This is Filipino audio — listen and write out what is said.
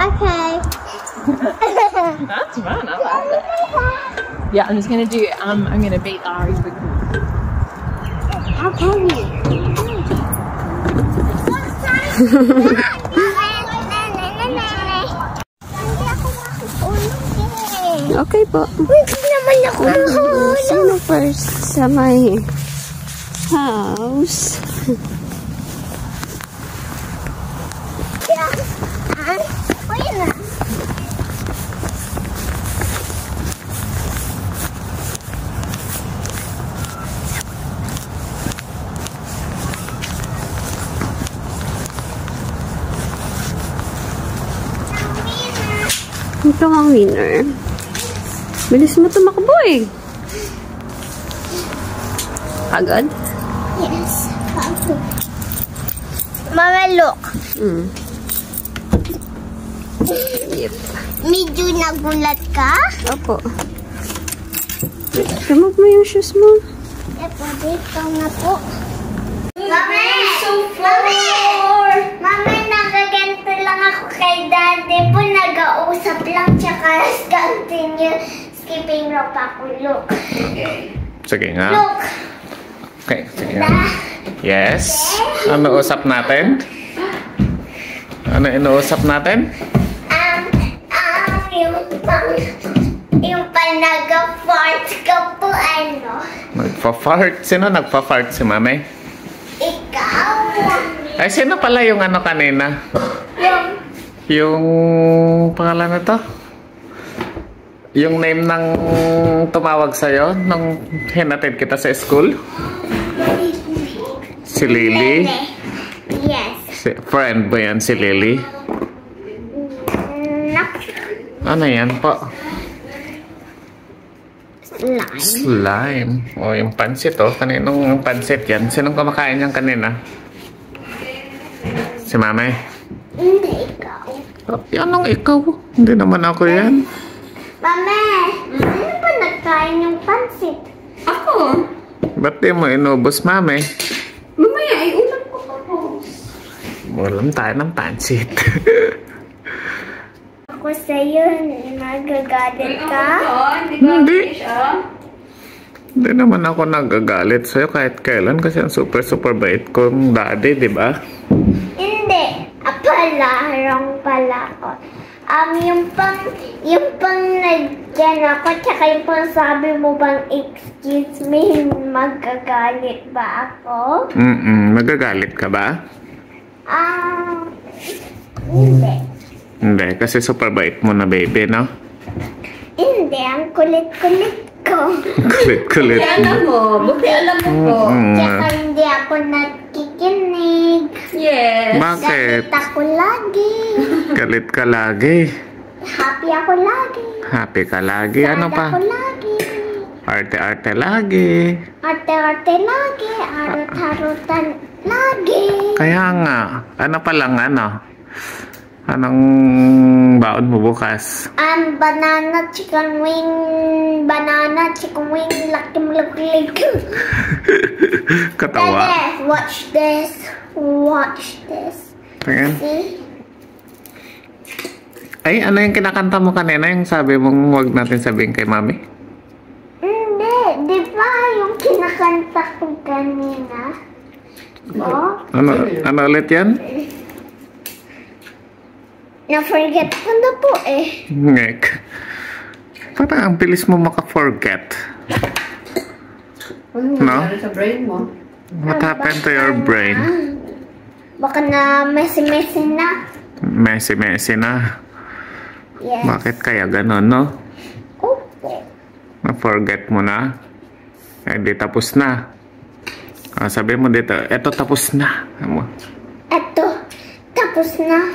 Okay. That's fun. I like that. Yeah, I'm just gonna do. I'm gonna beat Ari. Okay. Okay po. Hindi naman ako mahulog. Sino first sa may house? Ayun na. Ito ang winner. Bilis mo tumakbo eh. Agad? Yes. Mama, look. Yep. Medyo nagulat ka? Opo. Remove mo yung shoes mo. Epo, dito na po. Mami! Mami, nakaganto lang ako kay Daddy po. Nag-uusap lang tsaka continue skipping rope ako. Look. Sige nga. Look. Okay, sige nga. Yes. Ano usap natin? Ano inuusap natin? Yung nag-fart ka po, ano? Nagpa-fart? Sino nagpa-fart? Si Mami? Ikaw. Ay, sino pala yung ano kanina? Yung pangalan na to? Yung name ng tumawag sa'yo nung hinatid kita sa school? Si Lily? Yes. Friend ba yan si Lily? Ano yan po? Slime. Slime. O, yung pansit oh. Kaninong pansit yan? Sinong kumakain yan kanina? Si Mami? Hindi, ikaw. Anong ikaw? Hindi naman ako yan. Mami, sino ba nagkain yung pansit? Ako? Ba't di mo inubos, Mami? Mamaya ay ulam ko pa po. Ulam tayo ng pansit. Ako sa'yo, nagagalit ka? Hindi. Hindi naman ako nagagalit sa'yo kahit kailan kasi ang super bait kong daddy, di ba? Hindi. Wrong pala ako. Yung pang nagyan ako, tsaka yung pang sabi mo bang excuse me, magagalit ba ako? Nagagalit ka ba? Hindi. Hindi, kasi super bait mo na baby, no? Hindi, ang kulit-kulit ko. Kulit-kulit mo. Buti alam mo po. Tsaka hindi ako nagkikinig. Yes. Bakit? Galit ako lagi. Galit ka lagi. Happy ako lagi. Happy ka lagi. Ano Sad pa? ako lagi. Arte-arte lagi. Arte-arte lagi. Harot-harotan lagi. Kaya nga. Ano pa lang, ano? Anong baon mo bukas? Banana chicken wing. Banana chicken wing. Lakim. Katawa. Dede, watch this. Watch this. Tingin. See? Ay, ano yung kinakanta mo kanina? Yung sabi mong huwag natin sabihin kay Mami? Hindi. Di ba yung kinakanta ko kanina? Oh? Ano ulit yan? Na-forget ko na po eh. Ngek. Parang ang bilis mo maka-forget. No? Sa brain mo? What happened to your brain? Baka na messy na. Messy na. Yes. Bakit kaya ganon, no? Okay. Na-forget mo na? Eh, di tapos na. Sabi mo dito, eto tapos na. Eto, tapos na.